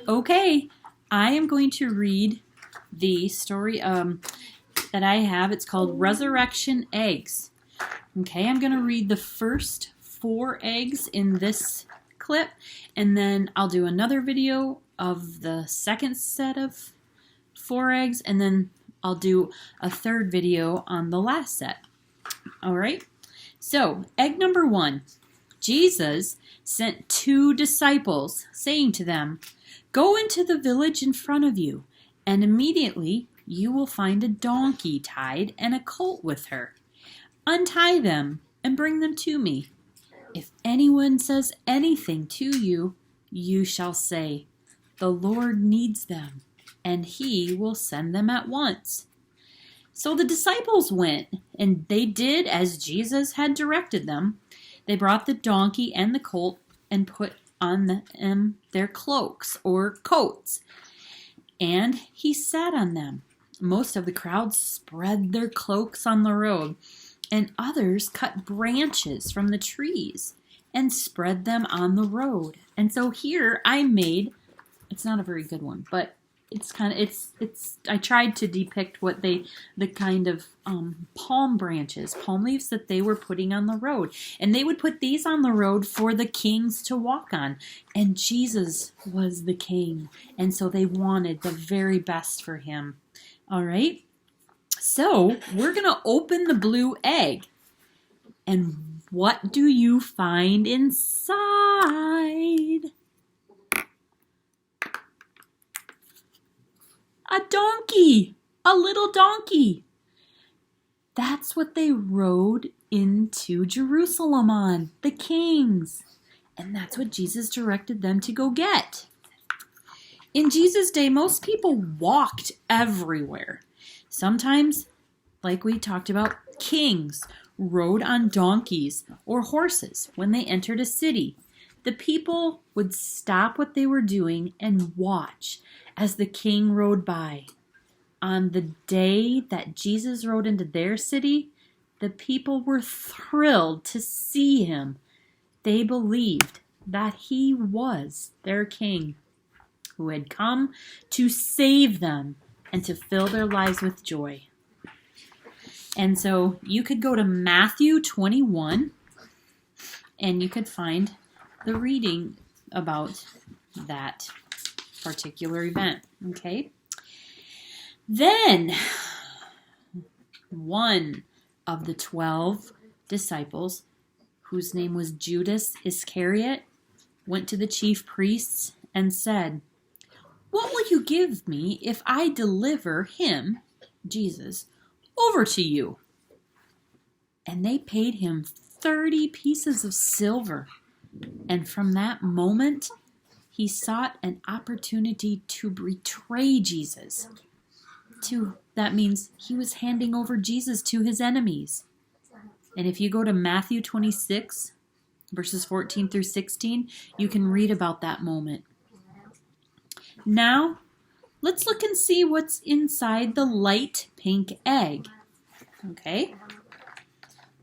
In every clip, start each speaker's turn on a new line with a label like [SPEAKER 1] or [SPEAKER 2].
[SPEAKER 1] Okay, I am going to read the story that I have. It's called Resurrection Eggs. Okay, I'm going to read the first 4 eggs in this clip, and then I'll do another video of the second set of 4 eggs, and then I'll do a third video on the last set. All right, so egg number 1. Jesus sent 2 disciples, saying to them, "Go into the village in front of you, and immediately you will find a donkey tied and a colt with her. Untie them and bring them to me. If anyone says anything to you, you shall say, 'The Lord needs them,' and he will send them at once." So the disciples went, and they did as Jesus had directed them. They brought the donkey and the colt and put on them their cloaks or coats, and he sat on them. Most of the crowd spread their cloaks on the road, and others cut branches from the trees and spread them on the road. And so here I made, it's not a very good one, but it's kind of, I tried to depict what the kind of palm branches, palm leaves that they were putting on the road. And they would put these on the road for the kings to walk on. And Jesus was the king. And so they wanted the very best for him. All right. So we're going to open the blue egg. And what do you find inside? A donkey, a little donkey. That's what they rode into Jerusalem on, the kings. And that's what Jesus directed them to go get. In Jesus' day, most people walked everywhere. Sometimes, like we talked about, kings rode on donkeys or horses when they entered a city. The people would stop what they were doing and watch as the king rode by. On the day that Jesus rode into their city, the people were thrilled to see him. They believed that he was their king who had come to save them and to fill their lives with joy. And so you could go to Matthew 21 and you could find the reading about that particular event. Okay. Then one of the 12 disciples, whose name was Judas Iscariot, went to the chief priests and said, "What will you give me if I deliver him," Jesus, "over to you?" And they paid him 30 pieces of silver. And from that moment, he sought an opportunity to betray Jesus. That means he was handing over Jesus to his enemies. And if you go to Matthew 26, verses 14 through 16, you can read about that moment. Now, let's look and see what's inside the light pink egg. Okay?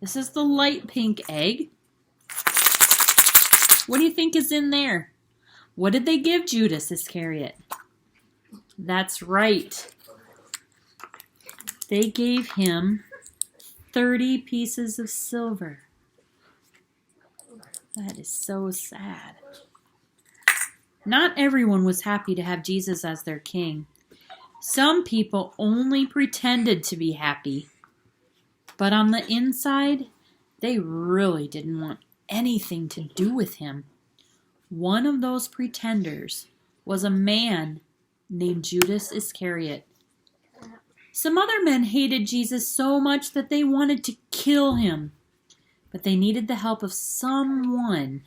[SPEAKER 1] This is the light pink egg. What do you think is in there? What did they give Judas Iscariot? That's right. They gave him 30 pieces of silver. That is so sad. Not everyone was happy to have Jesus as their king. Some people only pretended to be happy. But on the inside, they really didn't want anything to do with him. One of those pretenders was a man named Judas Iscariot. Some other men hated Jesus so much that they wanted to kill him, but they needed the help of someone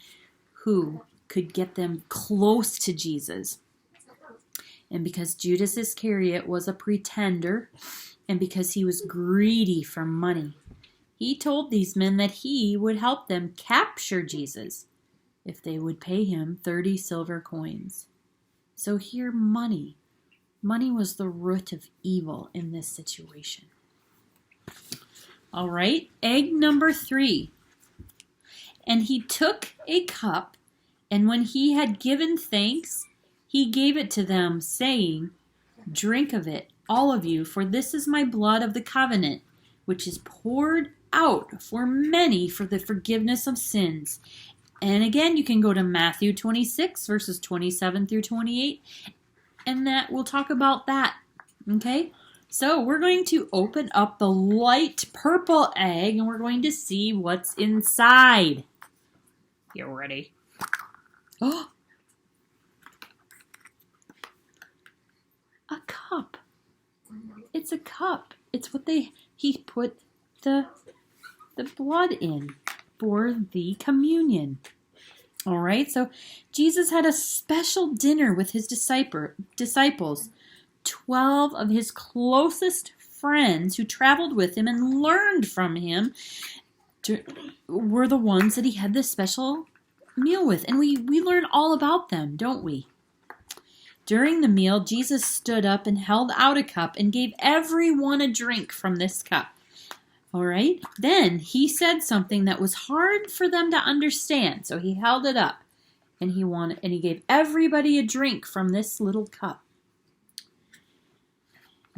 [SPEAKER 1] who could get them close to Jesus. And because Judas Iscariot was a pretender, and because he was greedy for money, he told these men that he would help them capture Jesus if they would pay him 30 silver coins. So here, money was the root of evil in this situation. All right, egg number 3. And he took a cup, and when he had given thanks, He gave it to them, saying, "Drink of it, all of you, for this is my blood of the covenant, which is poured out for many for the forgiveness of sins." And again, you can go to Matthew 26, verses 27 through 28, and that we'll talk about that. Okay? So we're going to open up the light purple egg, and we're going to see what's inside. You ready? Oh! A cup. It's a cup. It's what he put the blood in for the communion. All right, so Jesus had a special dinner with his disciples. 12 of his closest friends who traveled with him and learned from him were the ones that he had this special meal with. And we learn all about them, don't we? During the meal, Jesus stood up and held out a cup and gave everyone a drink from this cup. All right? Then he said something that was hard for them to understand. So he held it up and he gave everybody a drink from this little cup.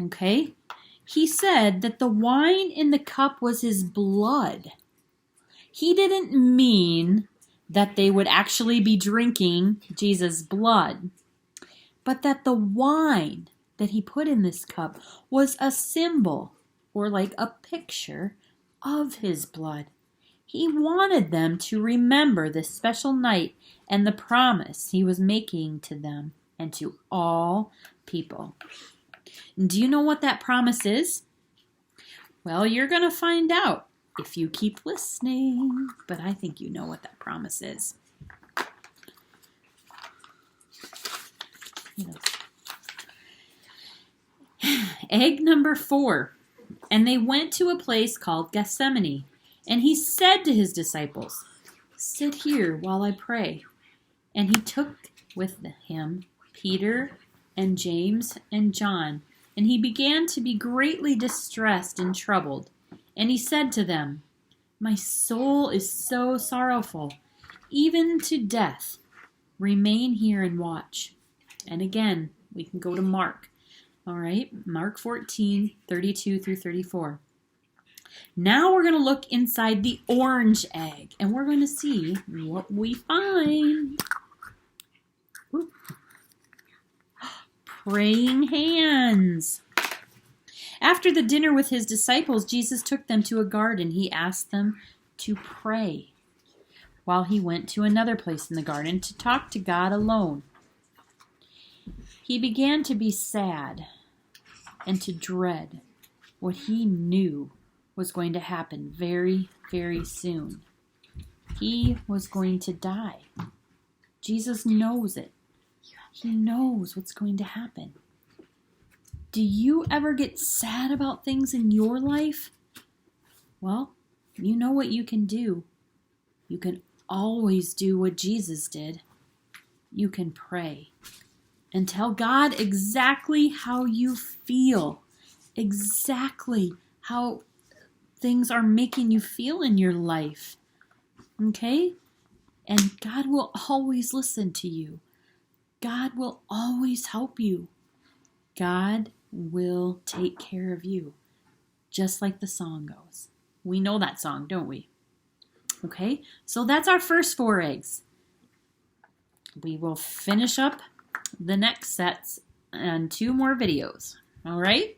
[SPEAKER 1] Okay? He said that the wine in the cup was his blood. He didn't mean that they would actually be drinking Jesus' blood, but that the wine that he put in this cup was a symbol or like a picture of his blood. He wanted them to remember this special night and the promise he was making to them and to all people. Do you know what that promise is? Well, you're going to find out if you keep listening, but I think you know what that promise is. Egg number 4. And they went to a place called Gethsemane. And he said to his disciples, "Sit here while I pray." And he took with him Peter and James and John. And he began to be greatly distressed and troubled. And he said to them, "My soul is so sorrowful, even to death. Remain here and watch." And again, we can go to Mark. All right, Mark 14, 32 through 34. Now we're going to look inside the orange egg, and we're going to see what we find. Ooh. Praying hands. After the dinner with his disciples, Jesus took them to a garden. He asked them to pray while he went to another place in the garden to talk to God alone. He began to be sad and to dread what he knew was going to happen very, very soon. He was going to die. Jesus knows it. He knows what's going to happen. Do you ever get sad about things in your life? Well, you know what you can do. You can always do what Jesus did. You can pray and tell God exactly how you feel, exactly how things are making you feel in your life. Okay? And God will always listen to you. God will always help you. God will take care of you, just like the song goes. We know that song, don't we? Okay, so that's our first 4 eggs. We will finish up the next sets and 2 more videos. All right?